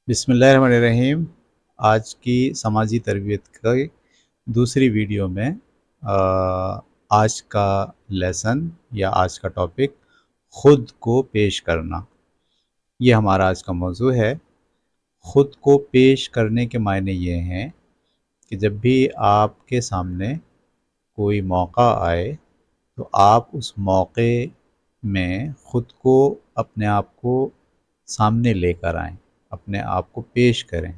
بسم اللہ الرحمن الرحیم۔ آج کی سماجی تربیت کی دوسری ویڈیو میں آج کا لیسن یا آج کا ٹاپک خود کو پیش کرنا، یہ ہمارا آج کا موضوع ہے۔ خود کو پیش کرنے کے معنی یہ ہیں کہ جب بھی آپ کے سامنے کوئی موقع آئے تو آپ اس موقع میں خود کو اپنے آپ کو سامنے لے کر آئیں، اپنے آپ کو پیش کریں،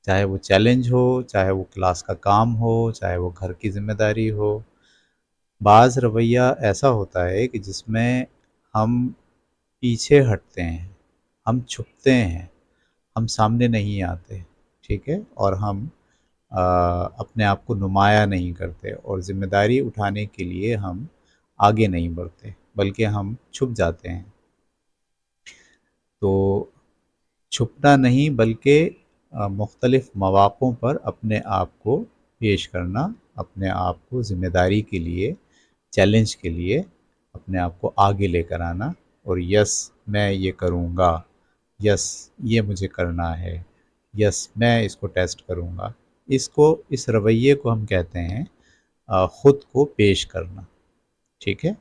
چاہے وہ چیلنج ہو، چاہے وہ کلاس کا کام ہو، چاہے وہ گھر کی ذمہ داری ہو۔ بعض رویہ ایسا ہوتا ہے کہ جس میں ہم پیچھے ہٹتے ہیں، ہم چھپتے ہیں، ہم سامنے نہیں آتے، ٹھیک ہے، اور ہم اپنے آپ کو نمایاں نہیں کرتے، اور ذمہ داری اٹھانے کے لیے ہم آگے نہیں بڑھتے بلکہ ہم چھپ جاتے ہیں۔ تو چھپنا نہیں بلکہ مختلف مواقعوں پر اپنے آپ کو پیش کرنا، اپنے آپ کو ذمہ داری کے لیے، چیلنج کے لیے اپنے آپ کو آگے لے کر آنا، اور یس میں یہ کروں گا، یس یہ مجھے کرنا ہے، یس میں اس کو ٹیسٹ کروں گا، اس رویے کو ہم کہتے ہیں خود کو پیش کرنا، ٹھیک ہے۔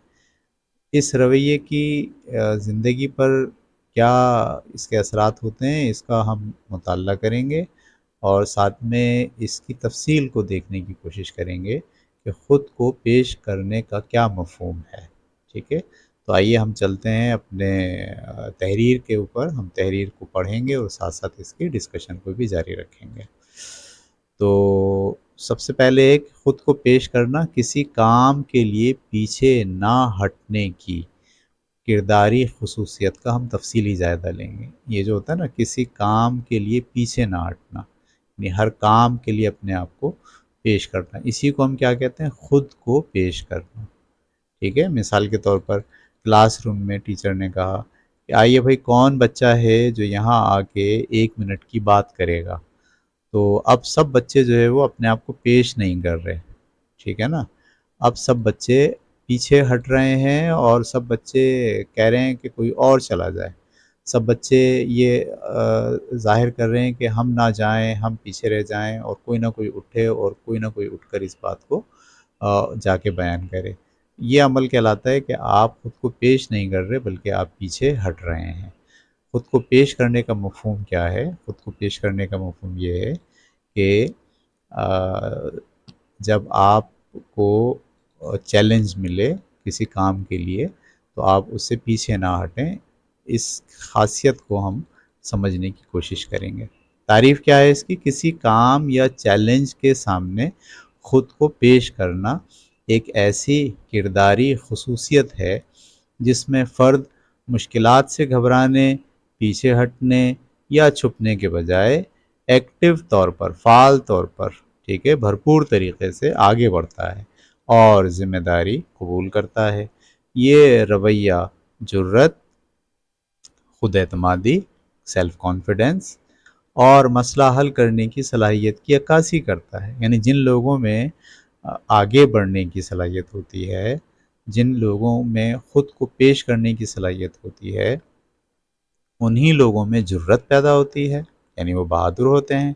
اس رویے کی زندگی پر کیا اس کے اثرات ہوتے ہیں، اس کا ہم مطالعہ کریں گے، اور ساتھ میں اس کی تفصیل کو دیکھنے کی کوشش کریں گے کہ خود کو پیش کرنے کا کیا مفہوم ہے، ٹھیک ہے۔ تو آئیے ہم چلتے ہیں اپنے تحریر کے اوپر، ہم تحریر کو پڑھیں گے اور ساتھ ساتھ اس کی ڈسکشن کو بھی جاری رکھیں گے۔ تو سب سے پہلے ایک خود کو پیش کرنا، کسی کام کے لیے پیچھے نہ ہٹنے کی کرداری خصوصیت کا ہم تفصیلی جائزہ لیں گے۔ یہ جو ہوتا ہے نا، کسی کام کے لیے پیچھے نہ ہٹنا، یعنی ہر کام کے لیے اپنے آپ کو پیش کرنا، اسی کو ہم کیا کہتے ہیں؟ خود کو پیش کرنا، ٹھیک ہے۔ مثال کے طور پر کلاس روم میں ٹیچر نے کہا کہ آئیے بھائی، کون بچہ ہے جو یہاں آ کے 1 منٹ کی بات کرے گا؟ تو اب سب بچے جو ہے وہ اپنے آپ کو پیش نہیں کر رہے، ٹھیک ہے نا۔ اب سب بچے پیچھے ہٹ رہے ہیں، اور سب بچے کہہ رہے ہیں کہ کوئی اور چلا جائے، سب بچے یہ ظاہر کر رہے ہیں کہ ہم نہ جائیں، ہم پیچھے رہ جائیں، اور کوئی نہ کوئی اٹھے اور کوئی نہ کوئی اٹھ کر اس بات کو جا کے بیان کرے۔ یہ عمل کہلاتا ہے کہ آپ خود کو پیش نہیں کر رہے بلکہ آپ پیچھے ہٹ رہے ہیں۔ خود کو پیش کرنے کا مفہوم کیا ہے؟ خود کو پیش کرنے کا مفہوم یہ ہے کہ جب آپ کو چیلنج ملے کسی کام کے لیے تو آپ اس سے پیچھے نہ ہٹیں۔ اس خاصیت کو ہم سمجھنے کی کوشش کریں گے۔ تعریف کیا ہے اس کی؟ کسی کام یا چیلنج کے سامنے خود کو پیش کرنا ایک ایسی کرداری خصوصیت ہے جس میں فرد مشکلات سے گھبرانے، پیچھے ہٹنے یا چھپنے کے بجائے ایکٹیو طور پر، فعال طور پر، ٹھیک ہے، بھرپور طریقے سے آگے بڑھتا ہے اور ذمہ داری قبول کرتا ہے۔ یہ رویہ جرات، خود اعتمادی، سیلف کانفیڈنس اور مسئلہ حل کرنے کی صلاحیت کی عکاسی کرتا ہے۔ یعنی جن لوگوں میں آگے بڑھنے کی صلاحیت ہوتی ہے، جن لوگوں میں خود کو پیش کرنے کی صلاحیت ہوتی ہے، انہی لوگوں میں جرات پیدا ہوتی ہے، یعنی وہ بہادر ہوتے ہیں،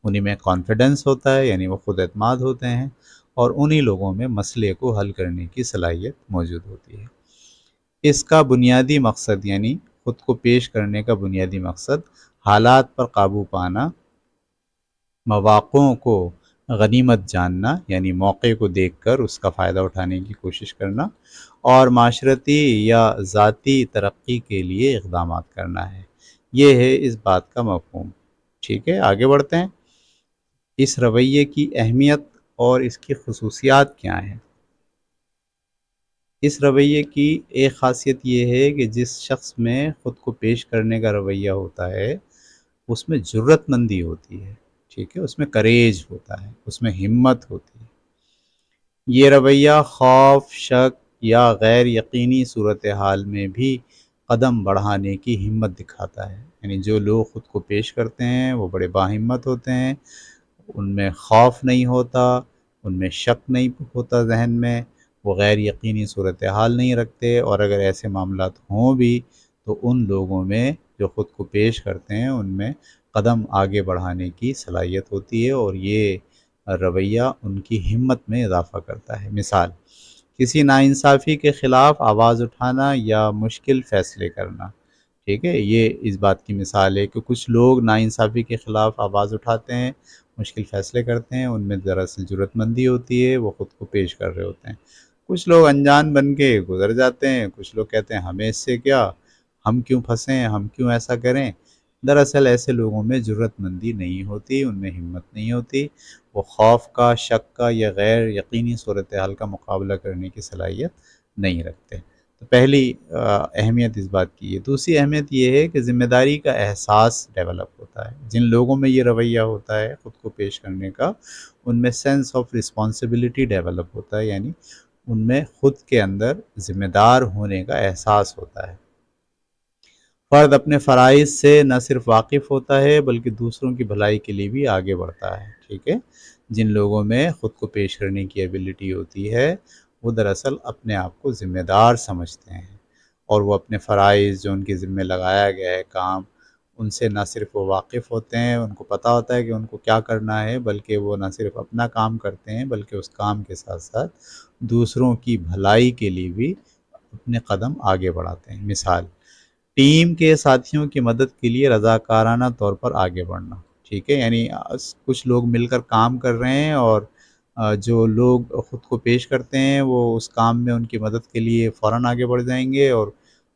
انہی میں کانفیڈنس ہوتا ہے، یعنی وہ خود اعتماد ہوتے ہیں، اور انہی لوگوں میں مسئلے کو حل کرنے کی صلاحیت موجود ہوتی ہے۔ اس کا بنیادی مقصد، یعنی خود کو پیش کرنے کا بنیادی مقصد، حالات پر قابو پانا، مواقعوں کو غنیمت جاننا، یعنی موقع کو دیکھ کر اس کا فائدہ اٹھانے کی کوشش کرنا، اور معاشرتی یا ذاتی ترقی کے لیے اقدامات کرنا ہے۔ یہ ہے اس بات کا مفہوم، ٹھیک ہے۔ آگے بڑھتے ہیں۔ اس رویے کی اہمیت اور اس کی خصوصیات کیا ہیں؟ اس رویے کی ایک خاصیت یہ ہے کہ جس شخص میں خود کو پیش کرنے کا رویہ ہوتا ہے اس میں جرات مندی ہوتی ہے، ٹھیک ہے، اس میں کریج ہوتا ہے، اس میں ہمت ہوتی ہے۔ یہ رویہ خوف، شک یا غیر یقینی صورتحال میں بھی قدم بڑھانے کی ہمت دکھاتا ہے۔ یعنی جو لوگ خود کو پیش کرتے ہیں وہ بڑے باہمت ہوتے ہیں، ان میں خوف نہیں ہوتا، ان میں شک نہیں ہوتا ذہن میں، وہ غیر یقینی صورتحال نہیں رکھتے، اور اگر ایسے معاملات ہوں بھی تو ان لوگوں میں جو خود کو پیش کرتے ہیں ان میں قدم آگے بڑھانے کی صلاحیت ہوتی ہے، اور یہ رویہ ان کی ہمت میں اضافہ کرتا ہے۔ مثال، کسی ناانصافی کے خلاف آواز اٹھانا یا مشکل فیصلے کرنا، ٹھیک ہے، یہ اس بات کی مثال ہے کہ کچھ لوگ ناانصافی کے خلاف آواز اٹھاتے ہیں، مشکل فیصلے کرتے ہیں، ان میں دراصل جرات مندی ہوتی ہے، وہ خود کو پیش کر رہے ہوتے ہیں۔ کچھ لوگ انجان بن کے گزر جاتے ہیں، کچھ لوگ کہتے ہیں ہمیں اس سے کیا، ہم کیوں پھنسیں، ہم کیوں ایسا کریں۔ دراصل ایسے لوگوں میں جرات مندی نہیں ہوتی، ان میں ہمت نہیں ہوتی، وہ خوف کا، شک کا یا غیر یقینی صورتحال کا مقابلہ کرنے کی صلاحیت نہیں رکھتے۔ تو پہلی اہمیت اس بات کی ہے۔ دوسری اہمیت یہ ہے کہ ذمہ داری کا احساس ڈیولپ ہوتا ہے۔ جن لوگوں میں یہ رویہ ہوتا ہے خود کو پیش کرنے کا، ان میں سینس آف رسپانسبلٹی ڈیولپ ہوتا ہے، یعنی ان میں خود کے اندر ذمہ دار ہونے کا احساس ہوتا ہے۔ فرد اپنے فرائض سے نہ صرف واقف ہوتا ہے بلکہ دوسروں کی بھلائی کے لیے بھی آگے بڑھتا ہے، ٹھیک ہے۔ جن لوگوں میں خود کو پیش کرنے کی ایبلٹی ہوتی ہے وہ دراصل اپنے آپ کو ذمہ دار سمجھتے ہیں، اور وہ اپنے فرائض جو ان کے ذمہ لگایا گیا ہے کام، ان سے نہ صرف وہ واقف ہوتے ہیں، ان کو پتہ ہوتا ہے کہ ان کو کیا کرنا ہے، بلکہ وہ نہ صرف اپنا کام کرتے ہیں بلکہ اس کام کے ساتھ ساتھ دوسروں کی بھلائی کے لیے بھی اپنے قدم آگے بڑھاتے ہیں۔ مثال، ٹیم کے ساتھیوں کی مدد کے لیے رضاکارانہ طور پر آگے بڑھنا، ٹھیک ہے، یعنی کچھ لوگ مل کر کام کر رہے ہیں، اور جو لوگ خود کو پیش کرتے ہیں وہ اس کام میں ان کی مدد کے لیے فوراً آگے بڑھ جائیں گے، اور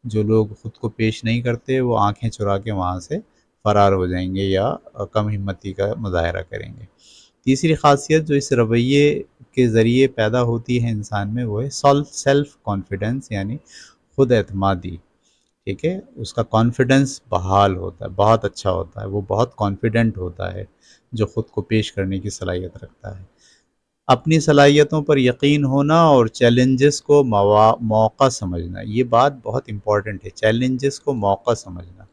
جو لوگ خود کو پیش نہیں کرتے وہ آنکھیں چرا کے وہاں سے فرار ہو جائیں گے یا کم ہمتی کا مظاہرہ کریں گے۔ تیسری خاصیت جو اس رویے کے ذریعے پیدا ہوتی ہے انسان میں، وہ ہے سیلف کانفیڈنس، یعنی خود اعتمادی، ٹھیک ہے، اس کا کانفیڈنس بحال ہوتا ہے، بہت اچھا ہوتا ہے، وہ بہت کانفیڈنٹ ہوتا ہے جو خود کو پیش کرنے کی صلاحیت رکھتا ہے۔ اپنی صلاحیتوں پر یقین ہونا اور چیلنجز کو موقع سمجھنا، یہ بات بہت امپورٹنٹ ہے، چیلنجز کو موقع سمجھنا۔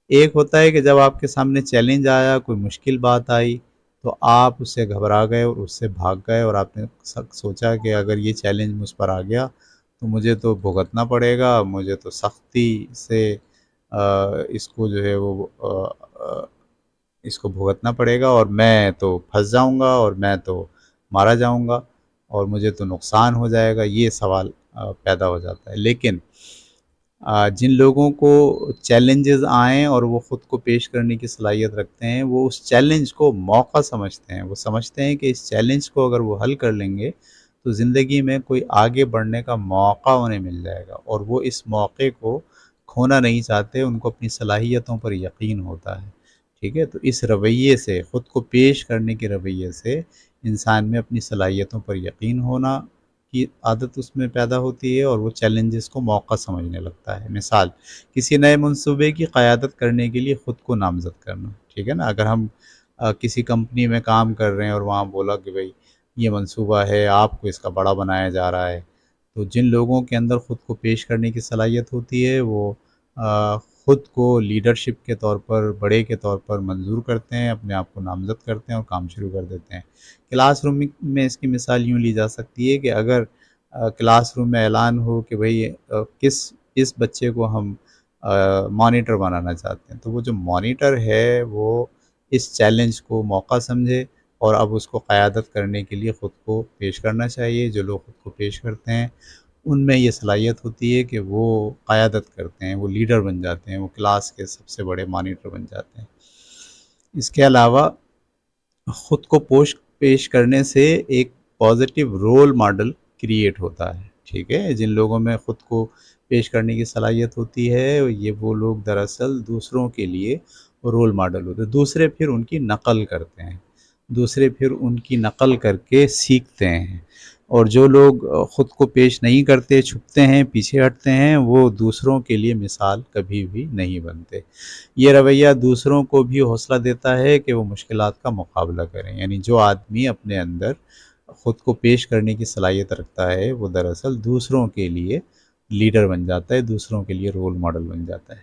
ایک ہوتا ہے کہ جب آپ کے سامنے چیلنج آیا، کوئی مشکل بات آئی، تو آپ اس سے گھبرا گئے اور اس سے بھاگ گئے، اور آپ نے سوچا کہ اگر یہ چیلنج مجھ پر آ گیا تو مجھے تو بھگتنا پڑے گا، مجھے تو سختی سے اس کو جو ہے وہ اس کو بھگتنا پڑے گا، اور میں تو پھنس جاؤں گا، اور میں تو مارا جاؤں گا، اور مجھے تو نقصان ہو جائے گا، یہ سوال پیدا ہو جاتا ہے۔ لیکن جن لوگوں کو چیلنجز آئیں اور وہ خود کو پیش کرنے کی صلاحیت رکھتے ہیں، وہ اس چیلنج کو موقع سمجھتے ہیں، وہ سمجھتے ہیں کہ اس چیلنج کو اگر وہ حل کر لیں گے تو زندگی میں کوئی آگے بڑھنے کا موقع انہیں مل جائے گا، اور وہ اس موقع کو کھونا نہیں چاہتے، ان کو اپنی صلاحیتوں پر یقین ہوتا ہے، ٹھیک ہے۔ تو اس رویے سے، خود کو پیش کرنے کے رویے سے انسان میں اپنی صلاحیتوں پر یقین ہونا کی عادت اس میں پیدا ہوتی ہے، اور وہ چیلنجز کو موقع سمجھنے لگتا ہے۔ مثال، کسی نئے منصوبے کی قیادت کرنے کے لیے خود کو نامزد کرنا، ٹھیک ہے نا۔ اگر ہم کسی کمپنی میں کام کر رہے ہیں اور وہاں بولا کہ بھئی یہ منصوبہ ہے، آپ کو اس کا بڑا بنایا جا رہا ہے، تو جن لوگوں کے اندر خود کو پیش کرنے کی صلاحیت ہوتی ہے وہ خود کو لیڈرشپ کے طور پر، بڑے کے طور پر منظور کرتے ہیں، اپنے آپ کو نامزد کرتے ہیں اور کام شروع کر دیتے ہیں۔ کلاس روم میں اس کی مثال یوں لی جا سکتی ہے کہ اگر کلاس روم میں اعلان ہو کہ بھئی اس بچے کو ہم مانیٹر بنانا چاہتے ہیں، تو وہ جو مانیٹر ہے وہ اس چیلنج کو موقع سمجھے اور اب اس کو قیادت کرنے کے لیے خود کو پیش کرنا چاہیے۔ جو لوگ خود کو پیش کرتے ہیں ان میں یہ صلاحیت ہوتی ہے کہ وہ قیادت کرتے ہیں، وہ لیڈر بن جاتے ہیں، وہ کلاس کے سب سے بڑے مانیٹر بن جاتے ہیں۔ اس کے علاوہ خود کو پیش کرنے سے ایک پازیٹیو رول ماڈل کریٹ ہوتا ہے، ٹھیک ہے۔ جن لوگوں میں خود کو پیش کرنے کی صلاحیت ہوتی ہے یہ وہ لوگ دراصل دوسروں کے لیے رول ماڈل ہوتے ہیں، دوسرے پھر ان کی نقل کرتے ہیں، دوسرے پھر ان کی نقل کر کے سیکھتے ہیں، اور جو لوگ خود کو پیش نہیں کرتے، چھپتے ہیں، پیچھے ہٹتے ہیں، وہ دوسروں کے لیے مثال کبھی بھی نہیں بنتے۔ یہ رویہ دوسروں کو بھی حوصلہ دیتا ہے کہ وہ مشکلات کا مقابلہ کریں، یعنی جو آدمی اپنے اندر خود کو پیش کرنے کی صلاحیت رکھتا ہے وہ دراصل دوسروں کے لیے لیڈر بن جاتا ہے، دوسروں کے لیے رول ماڈل بن جاتا ہے،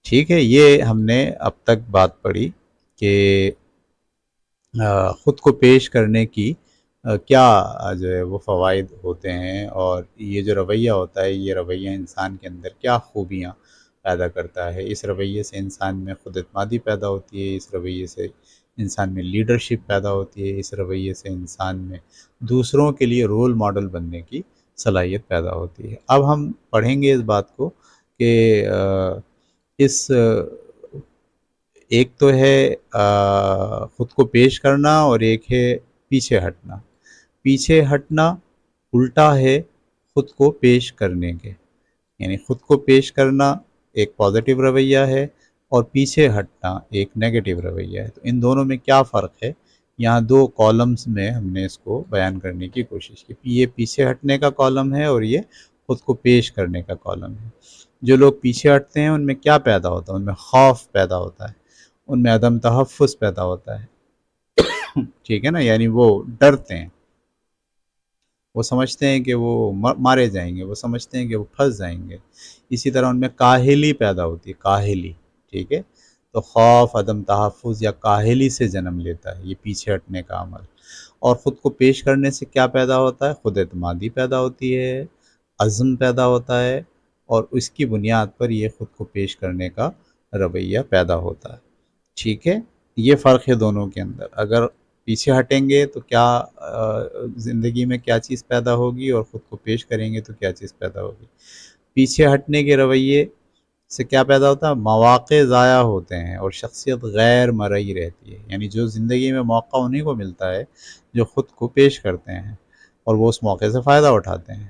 ٹھیک ہے۔ یہ ہم نے اب تک بات پڑھی کہ خود کو پیش کرنے کی کیا جو ہے وہ فوائد ہوتے ہیں، اور یہ جو رویہ ہوتا ہے یہ رویہ انسان کے اندر کیا خوبیاں پیدا کرتا ہے۔ اس رویے سے انسان میں خود اعتمادی پیدا ہوتی ہے، اس رویے سے انسان میں لیڈرشپ پیدا ہوتی ہے، اس رویے سے انسان میں دوسروں کے لیے رول ماڈل بننے کی صلاحیت پیدا ہوتی ہے۔ اب ہم پڑھیں گے اس بات کو کہ اس ایک تو ہے خود کو پیش کرنا اور ایک ہے پیچھے ہٹنا۔ پیچھے ہٹنا الٹا ہے خود کو پیش کرنے کے، یعنی خود کو پیش کرنا ایک پازیٹیو رویہ ہے اور پیچھے ہٹنا ایک نیگیٹو رویہ ہے۔ تو ان دونوں میں کیا فرق ہے، یہاں دو کالمز میں ہم نے اس کو بیان کرنے کی کوشش کی۔ یہ پیچھے ہٹنے کا کالم ہے اور یہ خود کو پیش کرنے کا کالم ہے۔ جو لوگ پیچھے ہٹتے ہیں ان میں کیا پیدا ہوتا ہے؟ ان میں خوف پیدا ہوتا ہے، ان میں عدم تحفظ پیدا ہوتا ہے، ٹھیک ہے نا، یعنی وہ ڈرتے ہیں، وہ سمجھتے ہیں کہ وہ مارے جائیں گے، وہ سمجھتے ہیں کہ وہ پھنس جائیں گے۔ اسی طرح ان میں کاہلی پیدا ہوتی ہے، کاہلی، ٹھیک ہے۔ تو خوف، عدم تحفظ یا کاہلی سے جنم لیتا ہے یہ پیچھے ہٹنے کا عمل۔ اور خود کو پیش کرنے سے کیا پیدا ہوتا ہے؟ خود اعتمادی پیدا ہوتی ہے، عزم پیدا ہوتا ہے، اور اس کی بنیاد پر یہ خود کو پیش کرنے کا رویہ پیدا ہوتا ہے، ٹھیک ہے۔ یہ فرق ہے دونوں کے اندر۔ اگر پیچھے ہٹیں گے تو کیا زندگی میں کیا چیز پیدا ہوگی، اور خود کو پیش کریں گے تو کیا چیز پیدا ہوگی۔ پیچھے ہٹنے کے رویے سے کیا پیدا ہوتا ہے؟ مواقع ضائع ہوتے ہیں اور شخصیت غیر مرئی رہتی ہے۔ یعنی جو زندگی میں موقع انہیں کو ملتا ہے جو خود کو پیش کرتے ہیں اور وہ اس موقع سے فائدہ اٹھاتے ہیں،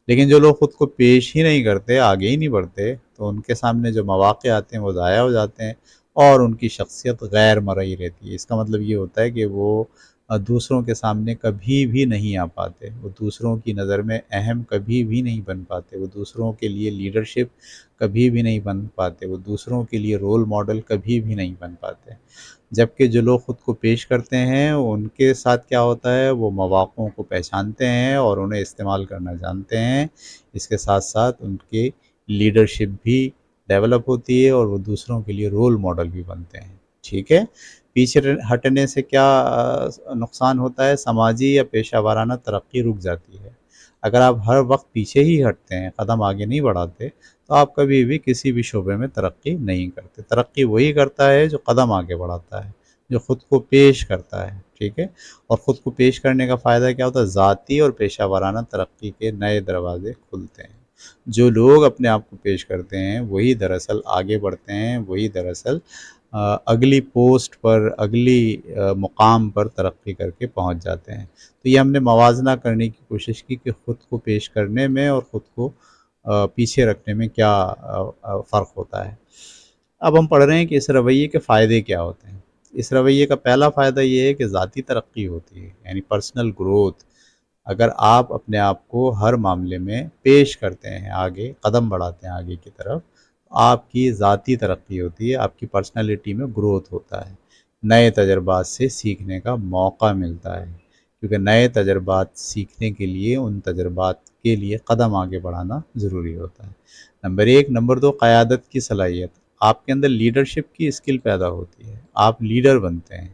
لیکن جو لوگ خود کو پیش ہی نہیں کرتے، آگے ہی نہیں بڑھتے، تو ان کے سامنے جو مواقع آتے ہیں وہ ضائع ہو جاتے ہیں اور ان کی شخصیت غیر مرئی رہتی ہے۔ اس کا مطلب یہ ہوتا ہے کہ وہ دوسروں کے سامنے کبھی بھی نہیں آ پاتے، وہ دوسروں کی نظر میں اہم کبھی بھی نہیں بن پاتے، وہ دوسروں کے لیے لیڈرشپ کبھی بھی نہیں بن پاتے، وہ دوسروں کے لیے رول ماڈل کبھی بھی نہیں بن پاتے۔ جبکہ جو لوگ خود کو پیش کرتے ہیں ان کے ساتھ کیا ہوتا ہے؟ وہ مواقعوں کو پہچانتے ہیں اور انہیں استعمال کرنا جانتے ہیں۔ اس کے ساتھ ساتھ ان کی لیڈرشپ بھی ڈیولپ ہوتی ہے اور وہ دوسروں کے لیے رول ماڈل بھی بنتے ہیں، ٹھیک ہے۔ پیچھے ہٹنے سے کیا نقصان ہوتا ہے؟ سماجی یا پیشہ ورانہ ترقی رک جاتی ہے۔ اگر آپ ہر وقت پیچھے ہی ہٹتے ہیں، قدم آگے نہیں بڑھاتے، تو آپ کبھی بھی کسی بھی شعبے میں ترقی نہیں کرتے۔ ترقی وہی کرتا ہے جو قدم آگے بڑھاتا ہے، جو خود کو پیش کرتا ہے، ٹھیک ہے۔ اور خود کو پیش کرنے کا فائدہ کیا ہوتا ہے؟ ذاتی اور پیشہ ورانہ ترقی کے نئے دروازے کھلتے ہیں۔ جو لوگ اپنے آپ کو پیش کرتے ہیں وہی دراصل آگے بڑھتے ہیں، وہی دراصل اگلی پوسٹ پر، اگلی مقام پر ترقی کر کے پہنچ جاتے ہیں۔ تو یہ ہم نے موازنہ کرنے کی کوشش کی کہ خود کو پیش کرنے میں اور خود کو پیچھے رکھنے میں کیا فرق ہوتا ہے۔ اب ہم پڑھ رہے ہیں کہ اس رویے کے فائدے کیا ہوتے ہیں۔ اس رویے کا پہلا فائدہ یہ ہے کہ ذاتی ترقی ہوتی ہے، یعنی پرسنل گروتھ۔ اگر آپ اپنے آپ کو ہر معاملے میں پیش کرتے ہیں، آگے قدم بڑھاتے ہیں آگے کی طرف، آپ کی ذاتی ترقی ہوتی ہے، آپ کی پرسنالٹی میں گروتھ ہوتا ہے، نئے تجربات سے سیکھنے کا موقع ملتا ہے، کیونکہ نئے تجربات سیکھنے کے لیے ان تجربات کے لیے قدم آگے بڑھانا ضروری ہوتا ہے۔ نمبر ایک۔ نمبر دو، قیادت کی صلاحیت۔ آپ کے اندر لیڈرشپ کی اسکل پیدا ہوتی ہے، آپ لیڈر بنتے ہیں۔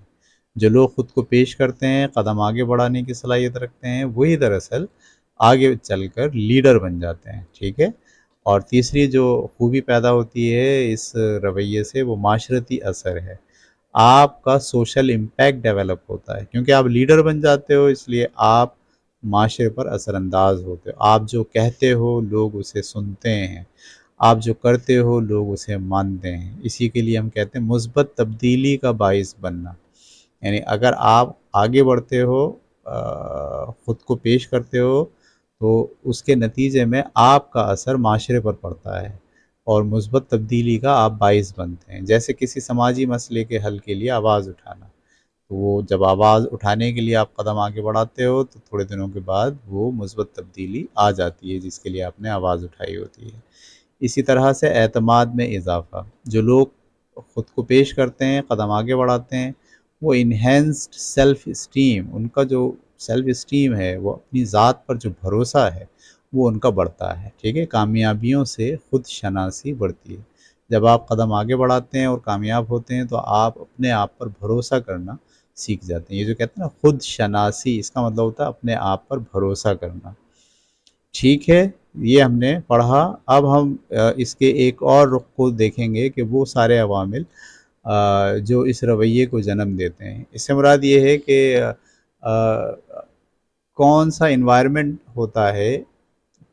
جو لوگ خود کو پیش کرتے ہیں، قدم آگے بڑھانے کی صلاحیت رکھتے ہیں، وہی دراصل آگے چل کر لیڈر بن جاتے ہیں، ٹھیک ہے۔ اور تیسری جو خوبی پیدا ہوتی ہے اس رویے سے، وہ معاشرتی اثر ہے۔ آپ کا سوشل امپیکٹ ڈیولپ ہوتا ہے، کیونکہ آپ لیڈر بن جاتے ہو، اس لیے آپ معاشرے پر اثر انداز ہوتے ہو۔ آپ جو کہتے ہو لوگ اسے سنتے ہیں، آپ جو کرتے ہو لوگ اسے مانتے ہیں۔ اسی کے لیے ہم کہتے ہیں مثبت تبدیلی کا باعث بننا، یعنی اگر آپ آگے بڑھتے ہو، خود کو پیش کرتے ہو، تو اس کے نتیجے میں آپ کا اثر معاشرے پر پڑتا ہے اور مثبت تبدیلی کا آپ باعث بنتے ہیں۔ جیسے کسی سماجی مسئلے کے حل کے لیے آواز اٹھانا، تو وہ جب آواز اٹھانے کے لیے آپ قدم آگے بڑھاتے ہو تو تھوڑے دنوں کے بعد وہ مثبت تبدیلی آ جاتی ہے جس کے لیے آپ نے آواز اٹھائی ہوتی ہے۔ اسی طرح سے اعتماد میں اضافہ۔ جو لوگ خود کو پیش کرتے ہیں، قدم آگے بڑھاتے ہیں، وہ انہینسڈ سیلف اسٹیم، ان کا جو سیلف اسٹیم ہے، وہ اپنی ذات پر جو بھروسہ ہے وہ ان کا بڑھتا ہے، ٹھیک ہے۔ کامیابیوں سے خود شناسی بڑھتی ہے۔ جب آپ قدم آگے بڑھاتے ہیں اور کامیاب ہوتے ہیں تو آپ اپنے آپ پر بھروسہ کرنا سیکھ جاتے ہیں۔ یہ جو کہتے ہیں نا خود شناسی، اس کا مطلب ہوتا ہے اپنے آپ پر بھروسہ کرنا، ٹھیک ہے۔ یہ ہم نے پڑھا۔ اب ہم اس کے ایک اور رخ کو دیکھیں گے کہ وہ سارے عوامل جو اس رویے کو جنم دیتے ہیں۔ اس سے مراد یہ ہے کہ کون سا انوائرمنٹ ہوتا ہے،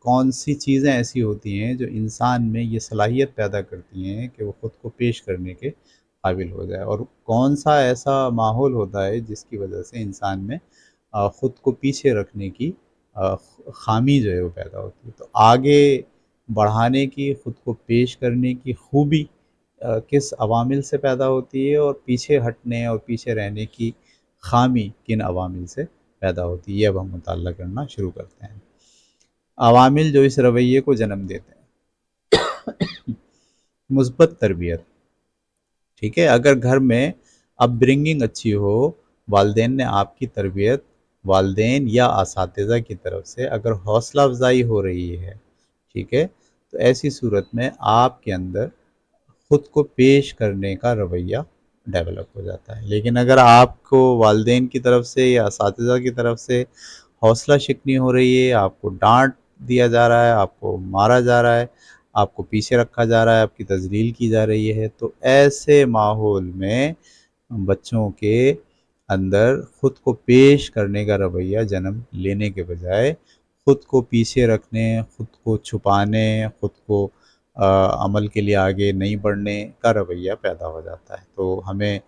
کون سی چیزیں ایسی ہوتی ہیں جو انسان میں یہ صلاحیت پیدا کرتی ہیں کہ وہ خود کو پیش کرنے کے قابل ہو جائے، اور کون سا ایسا ماحول ہوتا ہے جس کی وجہ سے انسان میں خود کو پیچھے رکھنے کی خامی جو ہے وہ پیدا ہوتی ہے۔ تو آگے بڑھانے کی، خود کو پیش کرنے کی خوبی کس عوامل سے پیدا ہوتی ہے، اور پیچھے ہٹنے اور پیچھے رہنے کی خامی کن عوامل سے پیدا ہوتی ہے، یہ اب ہم مطالعہ کرنا شروع کرتے ہیں۔ عوامل جو اس رویے کو جنم دیتے ہیں۔ مثبت تربیت، ٹھیک ہے، اگر گھر میں اپ برنگنگ اچھی ہو، والدین نے آپ کی تربیت، والدین یا اساتذہ کی طرف سے اگر حوصلہ افزائی ہو رہی ہے، ٹھیک ہے، تو ایسی صورت میں آپ کے اندر خود کو پیش کرنے کا رویہ ڈیولپ ہو جاتا ہے۔ لیکن اگر آپ کو والدین کی طرف سے یا اساتذہ کی طرف سے حوصلہ شکنی ہو رہی ہے، آپ کو ڈانٹ دیا جا رہا ہے، آپ کو مارا جا رہا ہے، آپ کو پیچھے رکھا جا رہا ہے، آپ کی تذلیل کی جا رہی ہے، تو ایسے ماحول میں بچوں کے اندر خود کو پیش کرنے کا رویہ جنم لینے کے بجائے خود کو پیچھے رکھنے، خود کو چھپانے، خود کو عمل کے لیے آگے نہیں بڑھنے کا رویہ پیدا ہو جاتا ہے۔ تو ہمیں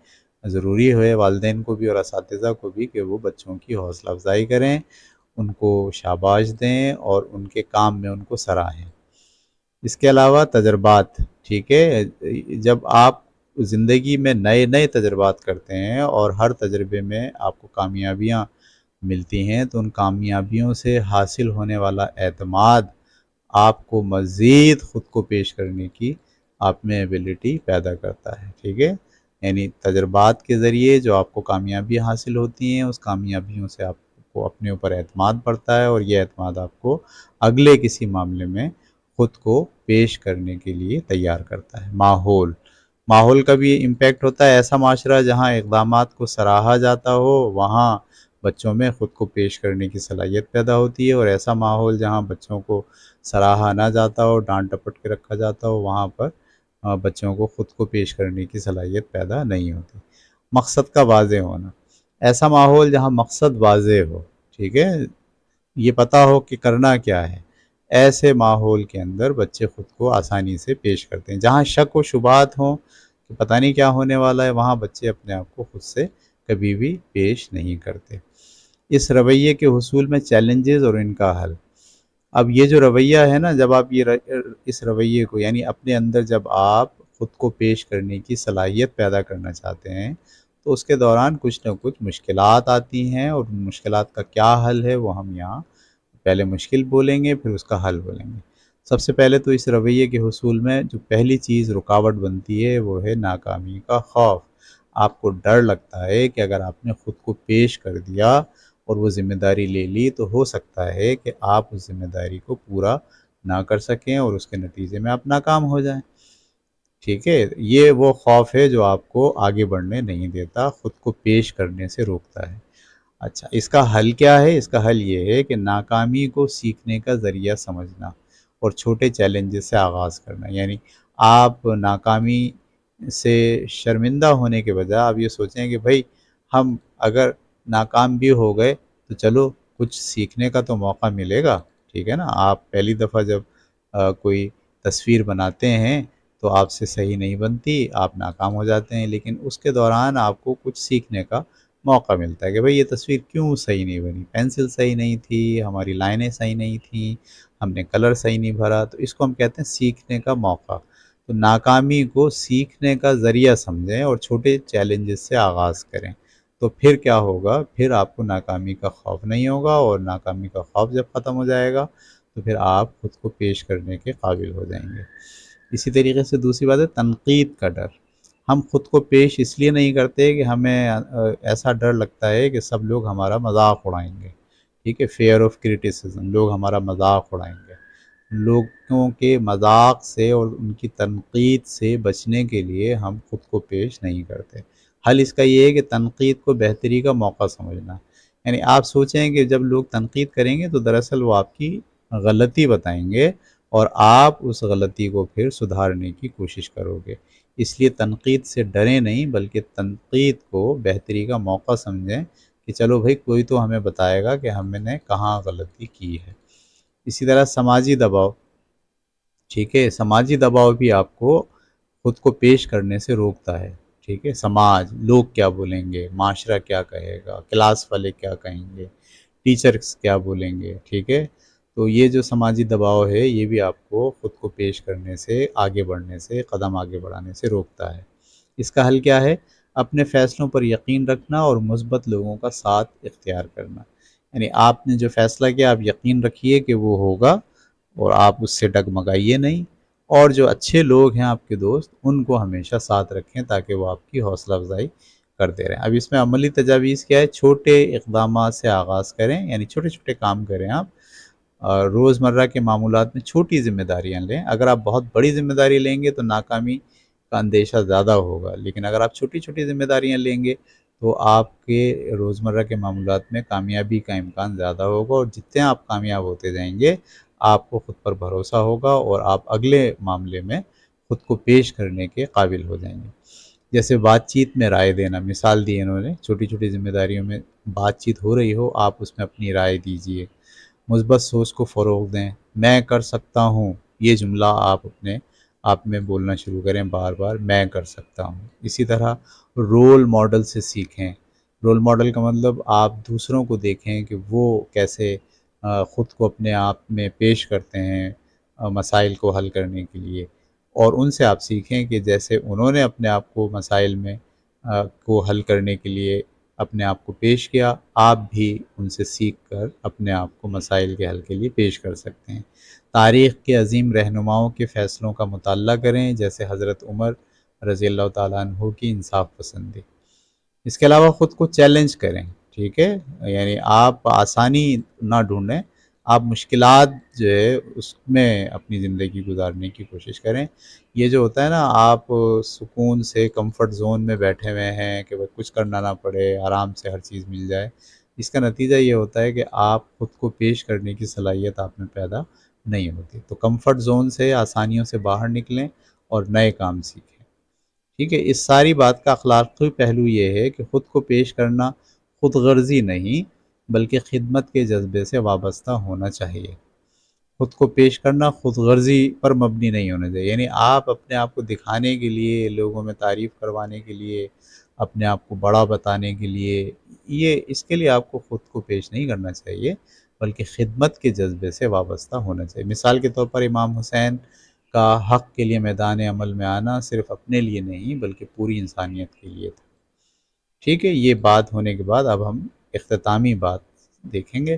ضروری ہے والدین کو بھی اور اساتذہ کو بھی کہ وہ بچوں کی حوصلہ افزائی کریں، ان کو شاباش دیں اور ان کے کام میں ان کو سراہیں۔ اس کے علاوہ تجربات، ٹھیک ہے، جب آپ زندگی میں نئے نئے تجربات کرتے ہیں اور ہر تجربے میں آپ کو کامیابیاں ملتی ہیں، تو ان کامیابیوں سے حاصل ہونے والا اعتماد آپ کو مزید خود کو پیش کرنے کی آپ میں ایبیلٹی پیدا کرتا ہے، ٹھیک ہے۔ یعنی تجربات کے ذریعے جو آپ کو کامیابی حاصل ہوتی ہیں، اس کامیابیوں سے آپ کو اپنے اوپر اعتماد بڑھتا ہے، اور یہ اعتماد آپ کو اگلے کسی معاملے میں خود کو پیش کرنے کے لیے تیار کرتا ہے۔ ماحول کا بھی امپیکٹ ہوتا ہے۔ ایسا معاشرہ جہاں اقدامات کو سراہا جاتا ہو، وہاں بچوں میں خود کو پیش کرنے کی صلاحیت پیدا ہوتی ہے، اور ایسا ماحول جہاں بچوں کو سراہا نہ جاتا ہو، ڈانٹ ڈپٹ کے رکھا جاتا ہو، وہاں پر بچوں کو خود کو پیش کرنے کی صلاحیت پیدا نہیں ہوتی۔ مقصد کا واضح ہونا، ایسا ماحول جہاں مقصد واضح ہو، ٹھیک ہے، یہ پتہ ہو کہ کرنا کیا ہے، ایسے ماحول کے اندر بچے خود کو آسانی سے پیش کرتے ہیں۔ جہاں شک و شبہات ہوں کہ پتہ نہیں کیا ہونے والا ہے، وہاں بچے اپنے آپ کو خود سے کبھی بھی پیش نہیں کرتے۔ اس رویے کے حصول میں چیلنجز اور ان کا حل۔ اب یہ جو رویہ ہے نا، جب آپ اس رویے کو، یعنی اپنے اندر جب آپ خود کو پیش کرنے کی صلاحیت پیدا کرنا چاہتے ہیں، تو اس کے دوران کچھ نہ کچھ مشکلات آتی ہیں، اور ان مشکلات کا کیا حل ہے وہ ہم یہاں پہلے مشکل بولیں گے، پھر اس کا حل بولیں گے۔ سب سے پہلے تو اس رویے کے حصول میں جو پہلی چیز رکاوٹ بنتی ہے وہ ہے ناکامی کا خوف۔ آپ کو ڈر لگتا ہے کہ اگر آپ نے خود کو پیش کر دیا اور وہ ذمہ داری لے لی، تو ہو سکتا ہے کہ آپ اس ذمہ داری کو پورا نہ کر سکیں اور اس کے نتیجے میں آپ ناکام ہو جائیں، ٹھیک ہے۔ یہ وہ خوف ہے جو آپ کو آگے بڑھنے نہیں دیتا، خود کو پیش کرنے سے روکتا ہے۔ اچھا، اس کا حل کیا ہے؟ اس کا حل یہ ہے کہ ناکامی کو سیکھنے کا ذریعہ سمجھنا اور چھوٹے چیلنجز سے آغاز کرنا۔ یعنی آپ ناکامی سے شرمندہ ہونے کے بجائے آپ یہ سوچیں کہ بھائی ہم اگر ناکام بھی ہو گئے تو چلو کچھ سیکھنے کا تو موقع ملے گا، ٹھیک ہے نا۔ آپ پہلی دفعہ جب کوئی تصویر بناتے ہیں تو آپ سے صحیح نہیں بنتی، آپ ناکام ہو جاتے ہیں، لیکن اس کے دوران آپ کو کچھ سیکھنے کا موقع ملتا ہے کہ بھئی یہ تصویر کیوں صحیح نہیں بنی، پینسل صحیح نہیں تھی، ہماری لائنیں صحیح نہیں تھیں، ہم نے کلر صحیح نہیں بھرا۔ تو اس کو ہم کہتے ہیں سیکھنے کا موقع۔ تو ناکامی کو سیکھنے کا ذریعہ سمجھیں اور چھوٹے چیلنجز سے آغاز کریں، تو پھر کیا ہوگا، پھر آپ کو ناکامی کا خوف نہیں ہوگا، اور ناکامی کا خوف جب ختم ہو جائے گا تو پھر آپ خود کو پیش کرنے کے قابل ہو جائیں گے۔ اسی طریقے سے دوسری بات ہے تنقید کا ڈر۔ ہم خود کو پیش اس لیے نہیں کرتے کہ ہمیں ایسا ڈر لگتا ہے کہ سب لوگ ہمارا مذاق اڑائیں گے، ٹھیک ہے، فیئر آف کرٹیسزم، لوگ ہمارا مذاق اڑائیں گے۔ لوگوں کے مذاق سے اور ان کی تنقید سے بچنے کے لیے ہم خود کو پیش نہیں کرتے۔ حل اس کا یہ ہے کہ تنقید کو بہتری کا موقع سمجھنا۔ یعنی آپ سوچیں کہ جب لوگ تنقید کریں گے تو دراصل وہ آپ کی غلطی بتائیں گے اور آپ اس غلطی کو پھر سدھارنے کی کوشش کرو گے۔ اس لیے تنقید سے ڈریں نہیں، بلکہ تنقید کو بہتری کا موقع سمجھیں کہ چلو بھائی کوئی تو ہمیں بتائے گا کہ ہم نے کہاں غلطی کی ہے۔ اسی طرح سماجی دباؤ، ٹھیک ہے، سماجی دباؤ بھی آپ کو خود کو پیش کرنے سے روکتا ہے، ٹھیک ہے۔ سماج، لوگ کیا بولیں گے، معاشرہ کیا کہے گا، کلاس والے کیا کہیں گے، ٹیچرز کیا بولیں گے، ٹھیک ہے۔ تو یہ جو سماجی دباؤ ہے یہ بھی آپ کو خود کو پیش کرنے سے، آگے بڑھنے سے، قدم آگے بڑھانے سے روکتا ہے۔ اس کا حل کیا ہے؟ اپنے فیصلوں پر یقین رکھنا اور مثبت لوگوں کا ساتھ اختیار کرنا۔ یعنی آپ نے جو فیصلہ کیا آپ یقین رکھیے کہ وہ ہوگا اور آپ اس سے ڈگمگائیے نہیں، اور جو اچھے لوگ ہیں آپ کے دوست ان کو ہمیشہ ساتھ رکھیں تاکہ وہ آپ کی حوصلہ افزائی کرتے رہیں۔ اب اس میں عملی تجاویز کیا ہے؟ چھوٹے اقدامات سے آغاز کریں، یعنی چھوٹے چھوٹے کام کریں آپ، روزمرہ کے معمولات میں چھوٹی ذمہ داریاں لیں۔ اگر آپ بہت بڑی ذمہ داری لیں گے تو ناکامی کا اندیشہ زیادہ ہوگا، لیکن اگر آپ چھوٹی چھوٹی ذمہ داریاں لیں گے تو آپ کے روزمرہ کے معمولات میں کامیابی کا امکان زیادہ ہوگا، اور جتنے آپ کامیاب ہوتے جائیں گے آپ کو خود پر بھروسہ ہوگا اور آپ اگلے معاملے میں خود کو پیش کرنے کے قابل ہو جائیں گے۔ جیسے بات چیت میں رائے دینا، مثال دی انہوں نے، چھوٹی چھوٹی ذمہ داریوں میں بات چیت ہو رہی ہو، آپ اس میں اپنی رائے دیجئے۔ مثبت سوچ کو فروغ دیں، میں کر سکتا ہوں، یہ جملہ آپ اپنے آپ میں بولنا شروع کریں بار بار، میں کر سکتا ہوں۔ اسی طرح رول ماڈل سے سیکھیں۔ رول ماڈل کا مطلب آپ دوسروں کو دیکھیں کہ وہ کیسے خود کو اپنے آپ میں پیش کرتے ہیں مسائل کو حل کرنے کے لیے، اور ان سے آپ سیکھیں کہ جیسے انہوں نے اپنے آپ کو مسائل میں کو حل کرنے کے لیے اپنے آپ کو پیش کیا، آپ بھی ان سے سیکھ کر اپنے آپ کو مسائل کے حل کے لیے پیش کر سکتے ہیں۔ تاریخ کے عظیم رہنماؤں کے فیصلوں کا مطالعہ کریں، جیسے حضرت عمر رضی اللہ تعالیٰ عنہ کی انصاف پسندی۔ اس کے علاوہ خود کو چیلنج کریں، ٹھیک ہے، یعنی آپ آسانی نہ ڈھونڈیں، آپ مشکلات جو ہے اس میں اپنی زندگی گزارنے کی کوشش کریں۔ یہ جو ہوتا ہے نا، آپ سکون سے کمفرٹ زون میں بیٹھے ہوئے ہیں کہ کچھ کرنا نہ پڑے، آرام سے ہر چیز مل جائے، اس کا نتیجہ یہ ہوتا ہے کہ آپ خود کو پیش کرنے کی صلاحیت آپ میں پیدا نہیں ہوتی۔ تو کمفرٹ زون سے، آسانیوں سے باہر نکلیں اور نئے کام سیکھیں، ٹھیک ہے۔ اس ساری بات کا اخلاقی پہلو یہ ہے کہ خود کو پیش کرنا خود غرضی نہیں بلکہ خدمت کے جذبے سے وابستہ ہونا چاہیے۔ خود کو پیش کرنا خود غرضی پر مبنی نہیں ہونا چاہیے، یعنی آپ اپنے آپ کو دکھانے کے لیے، لوگوں میں تعریف کروانے کے لیے، اپنے آپ کو بڑا بتانے کے لیے، اس کے لیے آپ کو خود کو پیش نہیں کرنا چاہیے بلکہ خدمت کے جذبے سے وابستہ ہونا چاہیے۔ مثال کے طور پر امام حسین کا حق کے لیے میدان عمل میں آنا صرف اپنے لیے نہیں بلکہ پوری انسانیت کے لیے تھا، ٹھیک ہے۔ یہ بات ہونے کے بعد اب ہم اختتامی بات دیکھیں گے۔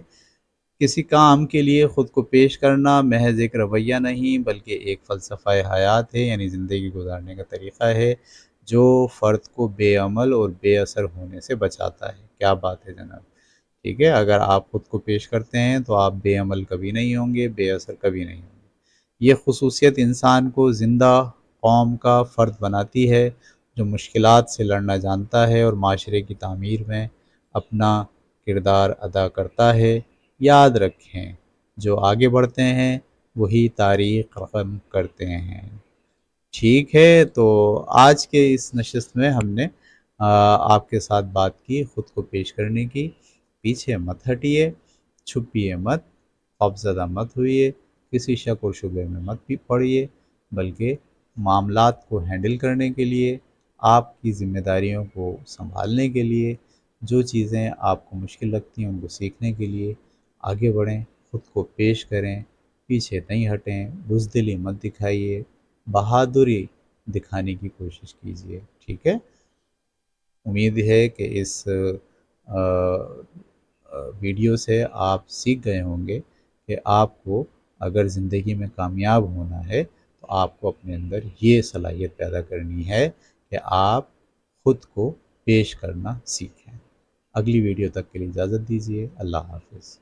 کسی کام کے لیے خود کو پیش کرنا محض ایک رویہ نہیں بلکہ ایک فلسفہ حیات ہے، یعنی زندگی گزارنے کا طریقہ ہے جو فرد کو بے عمل اور بے اثر ہونے سے بچاتا ہے۔ کیا بات ہے جناب، ٹھیک ہے۔ اگر آپ خود کو پیش کرتے ہیں تو آپ بے عمل کبھی نہیں ہوں گے، بے اثر کبھی نہیں ہوں گے۔ یہ خصوصیت انسان کو زندہ قوم کا فرد بناتی ہے جو مشکلات سے لڑنا جانتا ہے اور معاشرے کی تعمیر میں اپنا کردار ادا کرتا ہے۔ یاد رکھیں، جو آگے بڑھتے ہیں وہی تاریخ رقم کرتے ہیں، ٹھیک ہے۔ تو آج کے اس نشست میں ہم نے آپ کے ساتھ بات کی خود کو پیش کرنے کی۔ پیچھے مت ہٹیے، چھپیے مت، خوفزدہ مت ہوئیے، کسی شک و شبے میں مت بھی پڑیے، بلکہ معاملات کو ہینڈل کرنے کے لیے، آپ کی ذمہ داریوں کو سنبھالنے کے لیے، جو چیزیں آپ کو مشکل لگتی ہیں ان کو سیکھنے کے لیے آگے بڑھیں، خود کو پیش کریں، پیچھے نہیں ہٹیں، بزدلی مت دکھائیے، بہادری دکھانے کی کوشش کیجیے، ٹھیک ہے۔ امید ہے کہ اس ویڈیو سے آپ سیکھ گئے ہوں گے کہ آپ کو اگر زندگی میں کامیاب ہونا ہے تو آپ کو اپنے اندر یہ صلاحیت پیدا کرنی ہے کہ آپ خود کو پیش کرنا سیکھیں۔ اگلی ویڈیو تک کے لیے اجازت دیجیے، اللہ حافظ۔